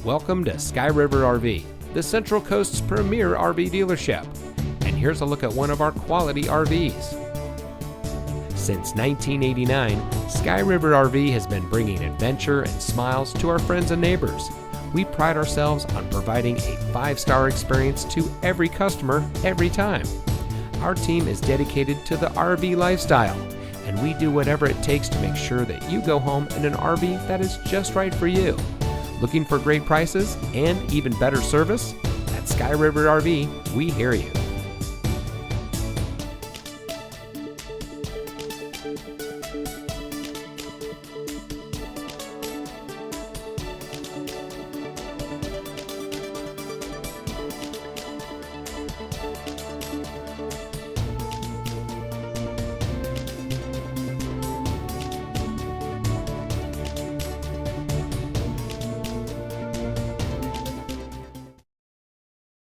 Welcome to Sky River RV, the Central Coast's premier RV dealership. And here's a look at one of our quality RVs. Since 1989, Sky River RV has been bringing adventure and smiles to our friends and neighbors. We pride ourselves on providing a 5-star experience to every customer every time. Our team is dedicated to the RV lifestyle, and we do whatever it takes to make sure that you go home in an RV that is just right for you. Looking for great prices and even better service? At Sky River RV, we hear you.